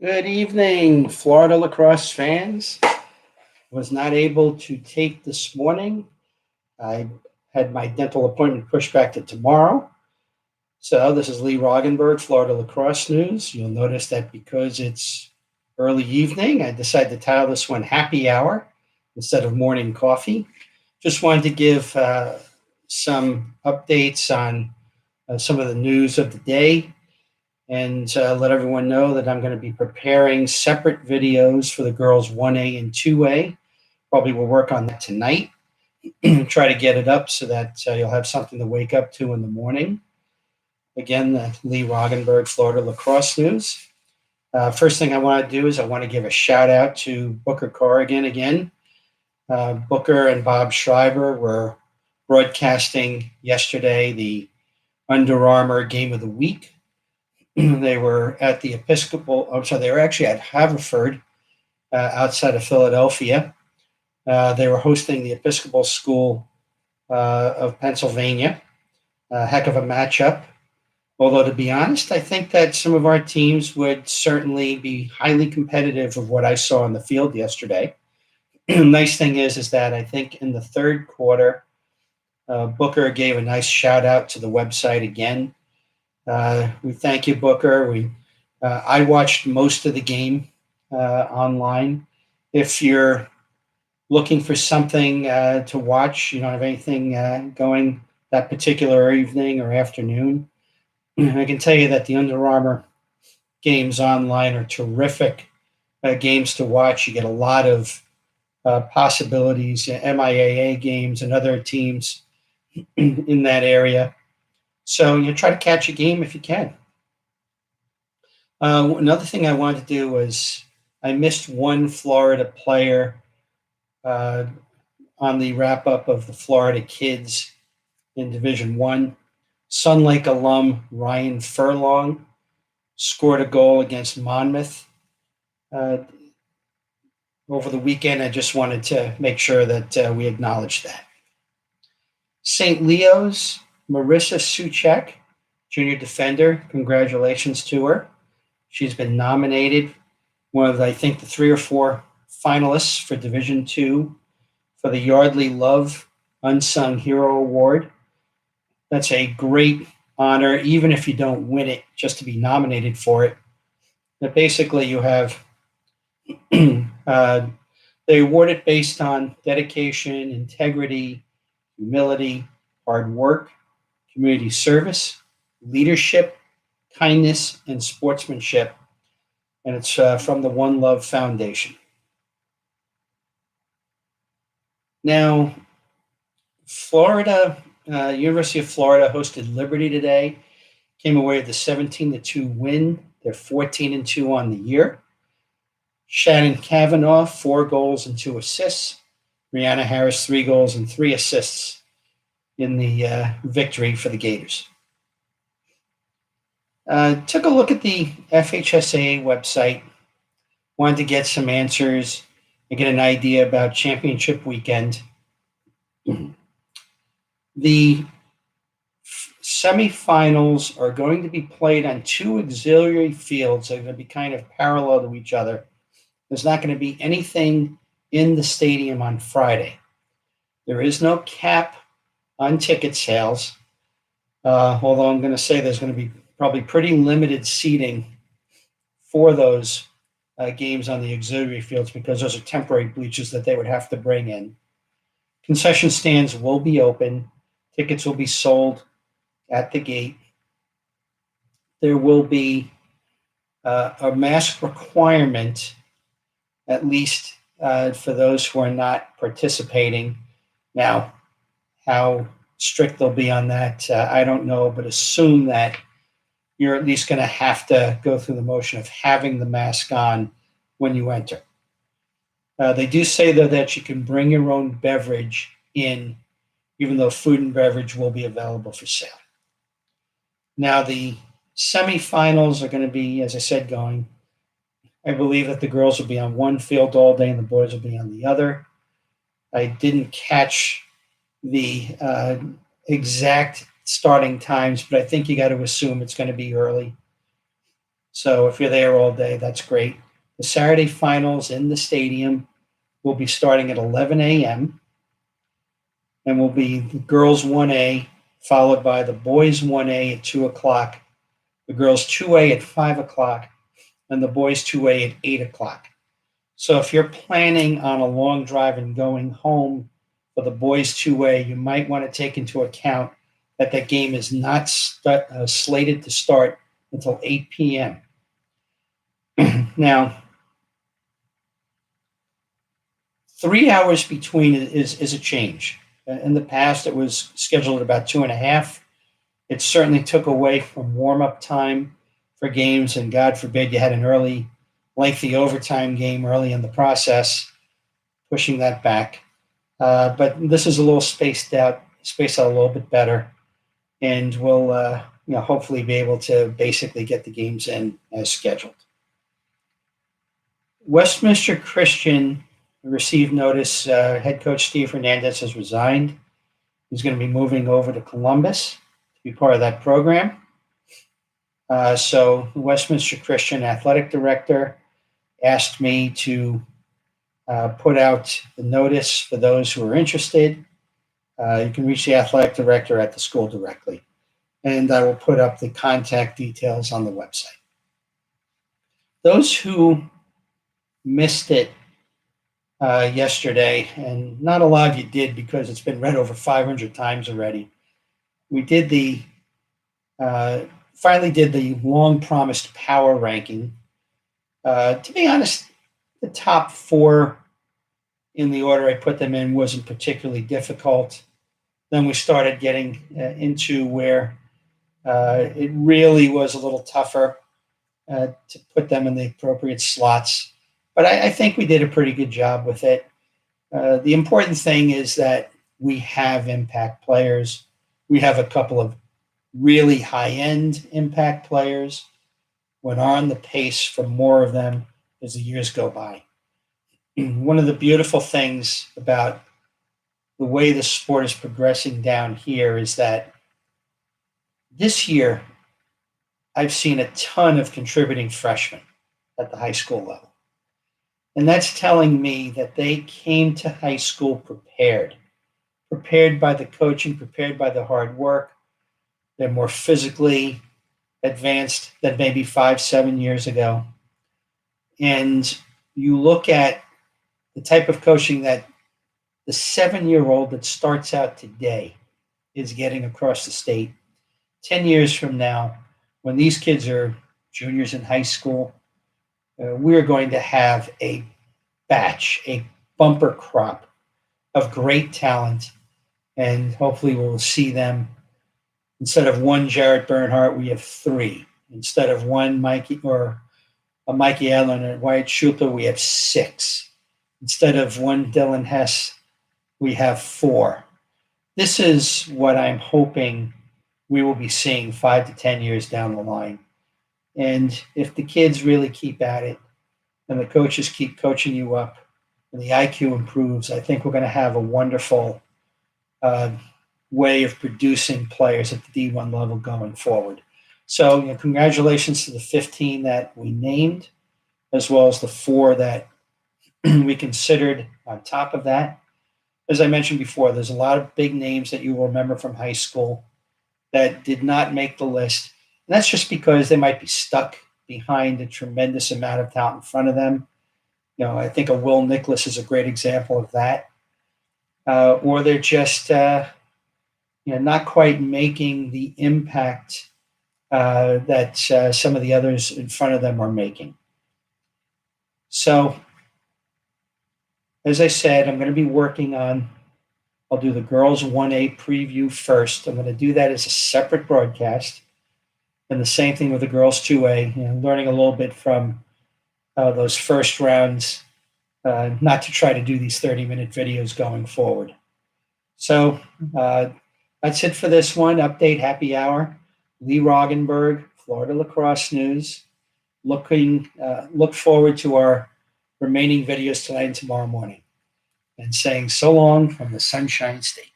Good evening, Florida lacrosse fans. Was not able to take this morning. I had my dental appointment pushed back to tomorrow. So this is Lee Roggenberg, Florida Lacrosse News. You'll notice that because it's early evening, I decided to title this one Happy Hour instead of Morning Coffee. Just wanted to give some updates on some of the news of the day and let everyone know that I'm going to be preparing separate videos for the girls 1A and 2A. Probably will work on that tonight. Try to get it up so that you'll have something to wake up to in the morning. Again, Lee Roggenberg, Florida Lacrosse News. First thing I want to do is I want to give a shout out to Booker Corrigan again. Booker and Bob Schreiber were broadcasting yesterday the Under Armour Game of the Week. They were at the they were actually at Haverford outside of Philadelphia. They were hosting the Episcopal School of Pennsylvania. A heck of a matchup. Although, to be honest, I think that some of our teams would certainly be highly competitive of what I saw on the field yesterday. Nice thing is that I think in the third quarter, Booker gave a nice shout out to the website again. We thank you, Booker. I watched most of the game online. If you're looking for something to watch, you don't have anything going that particular evening or afternoon, I can tell you that the Under Armour games online are terrific games to watch. You get a lot of possibilities, MIAA games and other teams in that area. So you try to catch a game if you can. Another thing I wanted to do was I missed one Florida player on the wrap-up of the Florida Kids in Division I. Sun Lake alum Ryan Furlong scored a goal against Monmouth over the weekend. I just wanted to make sure that we acknowledge that. St. Leo's Marissa Suchek, junior defender, congratulations to her. She's been nominated, one of, I think, the 3 or 4 finalists for Division II for the Yardley Love Unsung Hero Award. That's a great honor, even if you don't win it, just to be nominated for it. But basically, you have they award it based on dedication, integrity, humility, hard work, community service, leadership, kindness, and sportsmanship. And it's from the One Love Foundation. Now, University of Florida hosted Liberty today. Came away with a 17-2 win. They're 14-2 on the year. Shannon Cavanaugh, 4 goals and 2 assists. Brianna Harris, 3 goals and 3 assists in the victory for the Gators. Took a look at the FHSAA website. Wanted to get some answers and get an idea about championship weekend. The semifinals are going to be played on 2 auxiliary fields. They're going to be kind of parallel to each other. There's not going to be anything in the stadium on Friday. There is no cap on ticket sales, although I'm going to say there's going to be probably pretty limited seating for those games on the auxiliary fields because those are temporary bleachers that they would have to bring in. Concession stands will be open. Tickets will be sold at the gate. There will be a mask requirement, at least for those who are not participating. Now, how strict they'll be on that, I don't know, but assume that you're at least going to have to go through the motion of having the mask on when you enter. They do say, though, that you can bring your own beverage in, even though food and beverage will be available for sale. Now, the semifinals are going to be, as I said, I believe that the girls will be on one field all day and the boys will be on the other. I didn't catch the exact starting times, but I think you got to assume it's going to be early. So if you're there all day, that's great. The Saturday finals in the stadium will be starting at 11 a.m. and will be the girls 1A, followed by the boys 1A at 2 o'clock, the girls 2A at 5 o'clock, and the boys 2A at 8 o'clock. So if you're planning on a long drive and going home for the boys 2A, you might want to take into account that that game is not slated to start until 8 p.m. Now, 3 hours between is a change. In the past, it was scheduled at about 2.5. It certainly took away from warm-up time for games, and God forbid you had an early, lengthy overtime game early in the process, pushing that back. But this is a little spaced out a little bit better, and we'll hopefully be able to basically get the games in as scheduled. Westminster Christian received notice. Head coach Steve Hernandez has resigned. He's going to be moving over to Columbus to be part of that program. So the Westminster Christian athletic director asked me to put out the notice for those who are interested. You can reach the athletic director at the school directly, and I will put up the contact details on the website. Those who missed it yesterday, and not a lot of you did because it's been read over 500 times already. We did finally did the long-promised power ranking. To be honest, the top 4 in the order I put them in wasn't particularly difficult. Then we started getting into where it really was a little tougher to put them in the appropriate slots. But I think we did a pretty good job with it. The important thing is that we have impact players. We have a couple of really high-end impact players. We're on the pace for more of them as the years go by. One of the beautiful things about the way the sport is progressing down here is that this year I've seen a ton of contributing freshmen at the high school level. And that's telling me that they came to high school prepared by the coaching, prepared by the hard work. They're more physically advanced than maybe 5-7 years ago. And you look at the type of coaching that the 7-year-old that starts out today is getting across the state. 10 years from now, when these kids are juniors in high school, we're going to have a bumper crop of great talent, and hopefully we'll see them. Instead of one Jarrett Bernhardt, we have 3. Instead of one Mikey or a Mikey Allen and Wyatt Schutler, we have 6. Instead of one Dylan Hess, we have 4. This is what I'm hoping we will be seeing 5 to 10 years down the line. And if the kids really keep at it and the coaches keep coaching you up and the IQ improves, I think we're going to have a wonderful way of producing players at the D1 level going forward. So congratulations to the 15 that we named, as well as the 4 that we considered on top of that. As I mentioned before, there's a lot of big names that you will remember from high school that did not make the list. And that's just because they might be stuck behind a tremendous amount of talent in front of them. I think a Will Nicholas is a great example of that. Or they're just not quite making the impact that some of the others in front of them are making. So, as I said, I'm going to be working on, I'll do the girls 1A preview first. I'm going to do that as a separate broadcast. And the same thing with the girls 2A, learning a little bit from those first rounds, not to try to do these 30-minute videos going forward. So that's it for this one. Update Happy Hour. Lee Roggenberg, Florida Lacrosse News. Look forward to our remaining videos tonight and tomorrow morning. And saying so long from the Sunshine State.